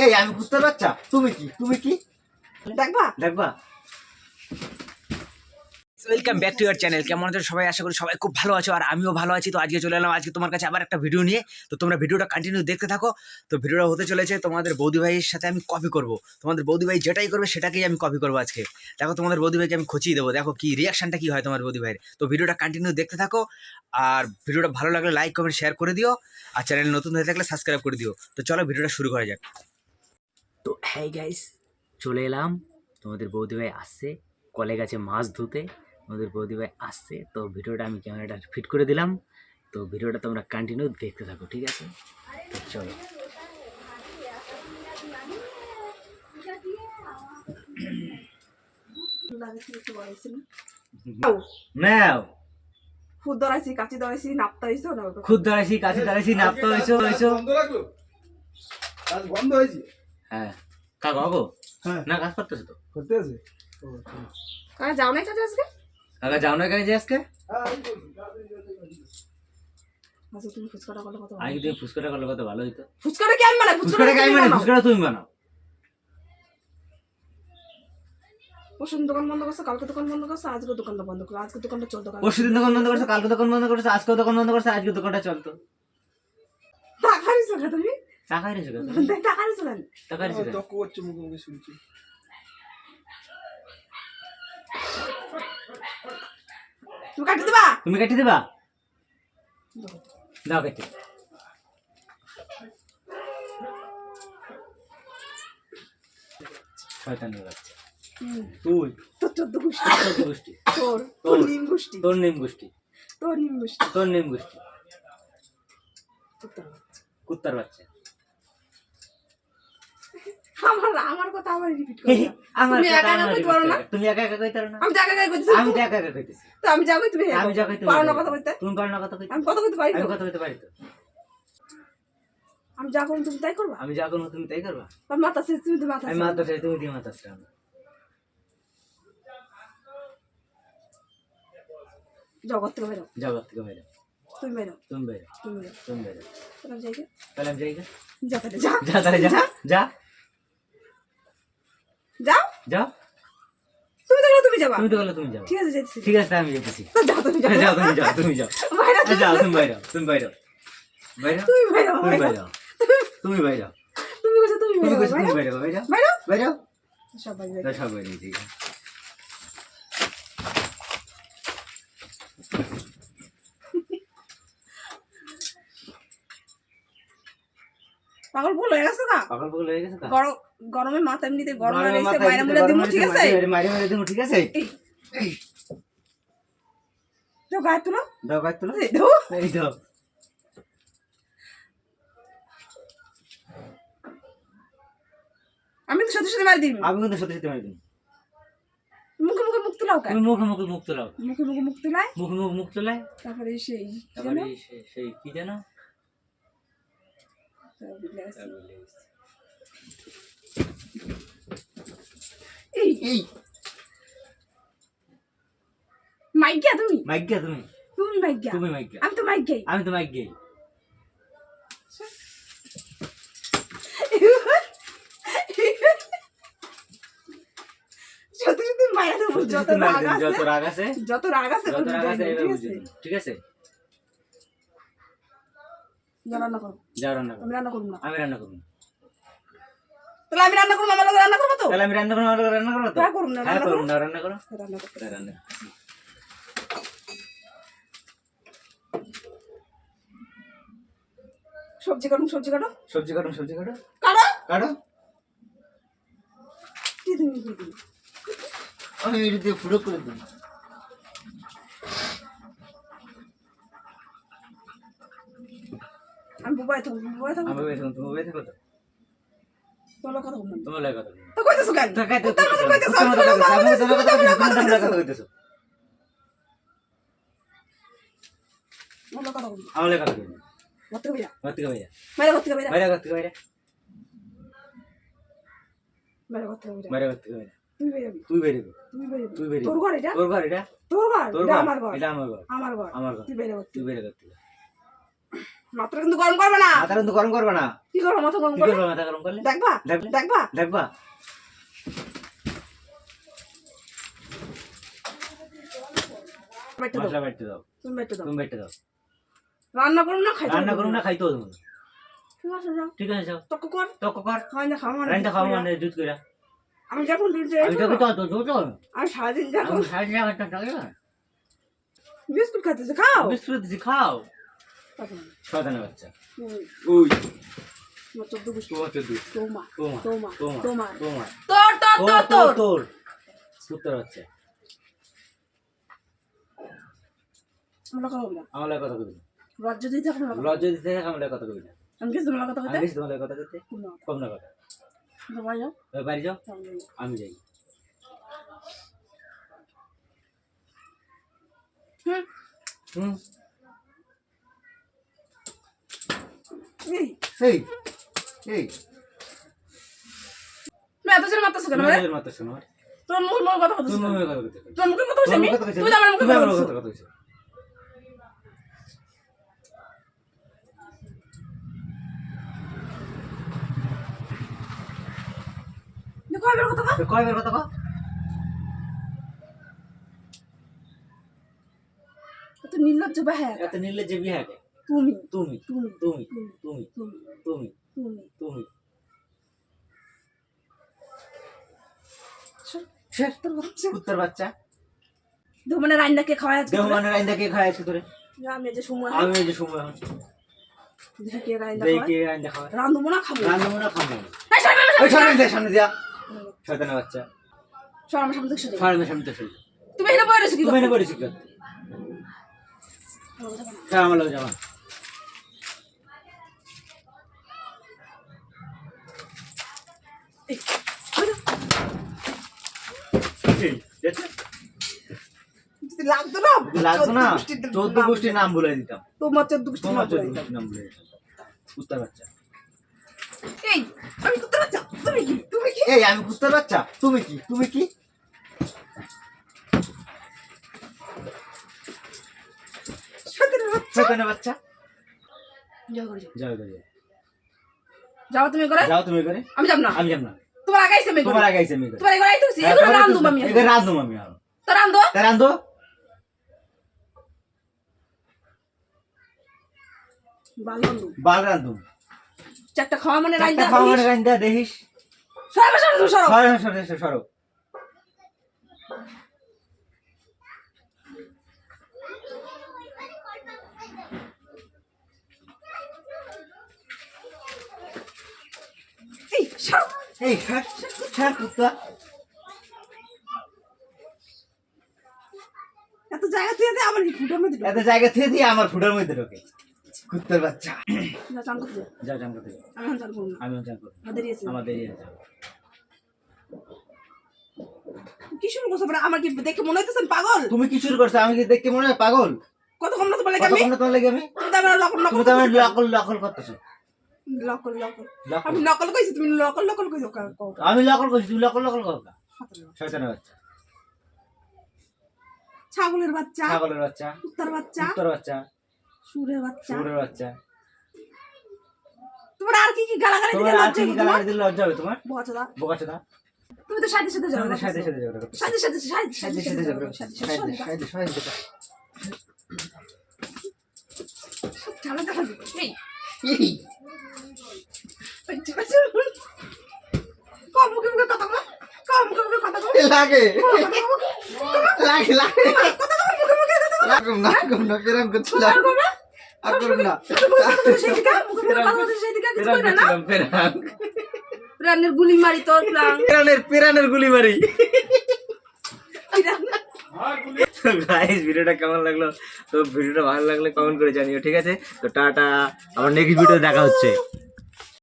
এই আমি বুঝতে পারছা তুমি কি দেখবা welcome back to year channel. কেমন আছো সবাই? আশা করি সবাই খুব ভালো আছো, আর আমিও ভালো আছি। তো আজকে চলে এলাম আজকে তোমার কাছে আবার একটা ভিডিও নিয়ে। তো তোমরা ভিডিওটা কন্টিনিউ দেখতে থাকো। তো ভিডিওটা হতে চলেছে তোমাদের বৌদি ভাইয়ের সাথে আমি কপি করব। তোমাদের বৌদি ভাই যেটাই করবে সেটাকেই আমি কপি করবো আজকে। দেখো তোমাদের বৌদি ভাইকে আমি খচিয়ে দেবো, দেখো কি রিয়াকশনটা কি হয় তোমার বৌদি ভাইয়ের। তো ভিডিওটা কন্টিনিউ দেখতে থাকো, আর ভিডিওটা ভালো লাগলে লাইক কমেন্ট শেয়ার করে দিও, আর চ্যানেল নতুন হয়ে থাকলে সাবস্ক্রাইব করে দিও। তো চলো ভিডিওটা শুরু করা যাক। তো হ্যাঁ গাইস, চলে এলাম। তোমাদের বৌদি ভাই আসছে, কলে গেছে মাছ ধুতে। আমাদের বৌদি ভাই আসছে, তো ভিডিওটা আমি ক্যামেরাটা ফিট করে দিলাম। তো ভিডিওটা তোমরা কন্টিনিউ দেখতে থাকো, ঠিক আছে? তো চলো। নাও খুদ ধরাইছি, কাচি ধরাইছি, নাপতা হইছো না? খুদ ধরাইছি, কাছে ধরাইছি, নাপতে হইছো হইছো। বন্ধ লাগলো, কাজ বন্ধ হয়েছে। হ্যাঁ কাকু কাকু হ্যাঁ না, কাজ করতেছে তো। করতে আছে। কাজ যাও না কাজে আজকে? কাকা যাও না কেন যে আজকে? আচ্ছা তুমি ফুচকাটা করলে কত আগে তুমি ফুচকাটা করলে কত ভালো হইতো। ফুচকাটা কি আমি বানাই? ফুচকাটা কি আমি বানাই? ফুচকাটা তুমি বানাও। পরশুদিন দোকান বন্ধ করছো, কালকে দোকান বন্ধ করছো, আজকে দোকানটা বন্ধ করো। আজকে দোকানটা চলতো, পরশুদিন দোকান বন্ধ করছো, কালকে দোকান বন্ধ করছো, আজকেও দোকান বন্ধ করছো, আজকে দোকানটা চলতো। টাকা নিছো না তুমি? টাকা নিছো কেন? টাকা নিছো না? টাকা নিছো কেন? তো করছে মুখে শুনছি। তুমি কাটি দিবা? তুমি কেটে দিবা? দাও কেটে। শয়তানের বাচ্চা তুই। তোর 14 গোষ্ঠী, তোর গোষ্ঠী, তোর নিম গোষ্ঠী, তোর নিম গোষ্ঠী, তোর নিম গোষ্ঠী, তোর নিম গোষ্ঠী। কুত্তার বাচ্চা। কুত্তার বাচ্চা। আমার কথা আবার রিপিট করো না। আমার তুমি কথা একা একা আমার কইতে পারো না? তুমি একা একা কইতে পারো না? আমি জায়গা জায়গা কইতেছি। আমি তো একা একা কইতেছি। তো আমি যা কই তুমি হ্যাঁ আমি যা কইতে পারো পারি না না। কথা কইতে? তুমি পারো না কথা কইতে? আমি কথা কইতে পারি আমি তো? কথা কইতে পারি তো। আমি যা করব তুমি তাই করবা? আমি যা করবো তুমি তাই করবা? আমি মাথা ছেড়ে তুমি তো মাথা আমি ছেড়ে। মাথা চাই, তুমি দিয়ে মাথা চাই। জগৎ থেকে বেরো, জগৎ থেকে বাইরে, তুমি বেরো, তুমি বাইরে, তুমি বেরো। তুমি বাইরে। তাহলে আমি যাই গে? তাহলে আমি যাই গা? যা তাহলে যা। যা তাহলে যা, যা যাও। যাও। তুমি তো গেলে তুমি যাবা। তুমি তো বলে তুমি যাও। ঠিক আছে যাইতেছি। ঠিক আছে আমি যেতেছি। তো যাও তুমি যাও। যাও তুমি যাও, তুমি যাও। বাইরে যাও তুমি বাইরে, তুমি বাইরে, বাইরে, তুমি বেরো, তুমি বাইরে। বাইরে, তুমি বাইরে, তুমি কইছো তুমি তুমি বেরো, কইছো তুমি বাইরে। বাইরে, বাইরে, বাইরে। বাইরে। সব বাইরে। তা সব বাইরে ঠিক আছে। পাগল ভুল হয়ে গেছে না? পাগল পাগল হয়ে গেছে তা? গরমে মাথা এমনিতে গরম গরমে হয়ে গেছে, মাথায় মাইরা মুলা দিমু, ঠিক আছে? মারি মারি দিমু, ঠিক আছে? তো গায়ে তুলো। দাও গাছ তুলো। এই দাও। এই দাও। আমি তো সত্যি সত্যি মারি দিই। আমি কিন্তু সত্যি সত্যি মারি দিই। মুখে মুখে মুখ তুলাও কেন? তুমি মুখে মুখে মুখ তোলাও। মুখে মুখে মুখ তুলাই, মুখে মুখে মুখ তোলায়। তারপরে সেই তারপরে সেই কি জানো? এই এই মাইকা তুমি, মাইগ্যা তুমি, তুমি মাইকা, তুমি মাইগ্যা। আমি তো মাইকাই। আমি তো মাইগ্যাই। সত্যি সত্যি মায়া দেবো, যত রাগ আছে, যত রাগ আছে, যত রাগ আছে, যত রাগ আছে এবার ঠিক বুঝে আছে? দিন, ঠিক আছে? যাও রান্না করো। যাও রান্না করো। আমি রান্না করবো না। আমি রান্না করবো না। তাহলে আমি রান্না করবো, আমার লোক রান্না করবো তো? তাহলে আমি রান্না করবো, আমাকে রান্না করবো তো? হ্যাঁ, করুন না, হ্যাঁ রান্না করুন করুন। না, রান্না করো। রান্না করতে তাহলে রান্না। সবজি কাটুন, সবজি কাটো, সবজি কাটো, সবজি কাটো, কাটো। কাটো। কি তুমি কি দিই? আমি এটা দিয়ে পুরো করে দিই। আমি বুবাই থাকবো, বুবাই থাকবো। আমি বেশ তুমি বেশ কত? তোমার কথা বলবো না। তোমার লাগে কত? তো কইতেছো কেন? তো কাইতে তোমার কথা কইতেছো, আমি তোমার তোমার কথা কথা কইতেছো, কইতেছি, তোমার কথা তুমি কইতেছো, আমার কথা তোমার কইতেছো। কথা কইতেছো। আমার কথা বলবো। আমার লাগে কত? ভর্তি কইরা। ভর্তি কইরা। বাইরে ভর্তি কইরা। বাইরে ভর্তি কইরা। বাইরে ভর্তি কইরা। বাইরে ভর্তি কইরা। তুই বেরবি, তুই বেরিবি, তুই বেরবি। তুই বেরিবি। তোর ঘর এটা? তোর ঘর এটা? তোর ঘর? তোর এটা ঘর? আমার ঘর। এটা আমার ঘর। আমার ঘর। আমার ঘর। তুই বেরে ভর্তি। তুই বেরে ভর্তি। মাথা কিন্তু গরম করবে না। মাথা কিন্তু গরম করবে না। কি করবো মাথা গরম কি করলে? করবে মাথা গরম করলে? দেখবা দেখবা? দেখবা দেখবা? বাইটে দাও, মশলা বাইটে দাও। তুমি বাইটে দাও। তুমি বাইটে দাও। রান্না করুন না খাইতে রান্না হবে করুন না। না খাইতে হবে না। ঠিক আছে যাও ঠিক আছে যাও। তক্ক কর তক কর। খাওয়াই না খাওয়া মানে রান্না খাওয়া মানে দুধ কইরা। আমি যখন দুধ আমি তোকে তো দুধ আমি সারাদিন যখন আমি সাড়ে টাকা টাকা না। বিস্কুট খাইতেছে খাও। বিস্কুট দিছি খাও। তখন, শয়তানের বাচ্চা। হুম, ওই তোমার 14 বিস্কুট। তোমার তো দুধ। তোমার তোমার তোমার তোমার তোমার তোমার তোর তোর তোর তোর তোর কুত্তার বাচ্চা। আমরা কথা বলি না। আমার লাগে কথা কবি না। লজ্জা দিতে এখন কথা লজ্জা দিতে আমার লাগে কথা কবি না। আমি কিছু তোমার কথা আমি বলতে বেশি তোমার লাগে কথা করতে কম না কথা। তোমার যাও এবার বাড়ি যাও আমি যাই। হুম হুম এই এই এই তুমি এত জন মারতেছো কেন রে? তোমার মাথা শোনো। তোর মুখে মুখে কথা বলতেছো তুমি কেন? কথা করতে। তোর মুখে কথা বলছি আমি? তুই তো আমার মুখে তুমি কথা আমার বলছিস। কথা কথা কইছো। তুই কয়বার কথা কও? কয়বার কথা কও? এত নির্লজ্জ বাহ্যা। এত নির্লজ্জ বিহার। তুমি তুমি তুমি তুমি তুমি তুমি তুমি তুমি তুমি তুমি তোর বাচ্চা কুত্তার বাচ্চা। ধুমানে রান্নাকে খাওয়ায় আজকে দেহ তোরে? মানে রাইন্দা কে খায় আজকে তোরে? আমি এই যে সময় আমি এই যে সময় এখন দেখি কে রান্না দেই খাওয়ায় কে রাইন্দা খায়। রান্ধবো না খাবো রান্না না খাবো। এই সর, সর, ওই সর, সামনে দে সামনে দিয়া। শয়তানের বাচ্চা। সর, আমার সামনে থেকে সরে যাও। সামনে সামনে তো শুই। তুমি এখানে বসে রয়েছো কি তুমি করতে? এনে পড়েছি কেন? হ্যাঁ আমার লোক যাবা। এই, ওই না, এই দেখছ? যদি লাগতো না লাগতো না। 14 গোষ্ঠীর নাম বলে দিতাম। তোমার 14 গোষ্ঠীর তোমার নাম বলে 14 দিতাম। গোষ্ঠীর নাম বলে দিতাম। কুত্তার বাচ্চা। এই আমি কুত্তার বাচ্চা তুমি কি তুমি কি এই আমি কুত্তার বাচ্চা তুমি কি তুমি কি শয়তানের বাচ্চা শয়তানের বাচ্চা। যাও করে যাও যাও যাও যাও তুমি করে যাও তুমি করে। আমি যাব না আমি যাব না। তোমার আগে আইছে আমি তোমার আগে আইছে আমি করে। তোমার এগুলো আইতে হইছে এগুলো রান্ধুম আমি এগুলো রান্ধুম আমি আর। তো রান্ধো তা রান্ধো। বাল রান্ধুম বাল রান্ধুম। চারটা খাওয়া মানে একটা রাইন্দা খাওয়া মানে রান্ধা দেখিস। সরো সরো সরো সরো সরো সরো সরো। এই সরো এই ছাড় ছাড় কুত্তা। এত জায়গা তুই দে আমার কি ফুটার মধ্যে ঢোক। এত জায়গা থেকে দিয়ে আমার ফুটার মধ্যে ঢোকে। কুত্তার বাচ্চা। যা চান করতে যা। যাও জান করতে যাও। আমি এখন চান করবো না আমি চান করব। আমাদের এসে আমার দেরি আছে। কি শুরু করছো মানে আমার কি দেখে মনে হইতেছেন পাগল তুমি কি শুরু করছো? আমি কি দেখতে মনে হয় পাগল? কত কম না তোমার লাগে আমি কতক্ষণ তোমার লাগে আমি? তুমি তো আমার নকল তুমি তো আমার নকল নকল করতেছো। নকল নকল নকল। আমি নকল কইছি তুমি নকল নকল কইছো আমি নকল করছি তুমি নকল নকল করো না। শয়তানের বাচ্চা। ছাগলের বাচ্চা ছাগলের বাচ্চা। কুত্তার বাচ্চা কুত্তার বাচ্চা। সুরের বাচ্চা শুয়োরের বাচ্চা। তোমার আর কি কি গালাগালি তোমার দিলে আর লজ্জা কি হইবো গালাগালি তোমার দিলে লজ্জা হবে তোমার? বকাচোদা বোকাচোদা। তুমি তো সাথে সাথে যাও আমাদের সাথে সাথে ঝগড়া করতেছো। সাথে সাথে সাথে সাথে সাথে ঝগড়া করতেছো। সাথে সাথে সাথে সাথে। ঝামেলা দেখা দিবে এই এই কম মুখে মুখে কথা বলো কম মুখে মুখে কথা বলো লাগে লাগে লাগে লাগুম না প্রেম করছি লাগুম আর করুন না প্রাণের গুলি মারি তোর প্রাণ পিরানের গুলি মারি। তো গাইস ভিডিওটা কেমন লাগলো? তো ভিডিওটা ভালো লাগলে কমেন্ট করে জানিও, ঠিক আছে? তো টাটা, আবার নেক্সট ভিডিও দেখা হচ্ছে।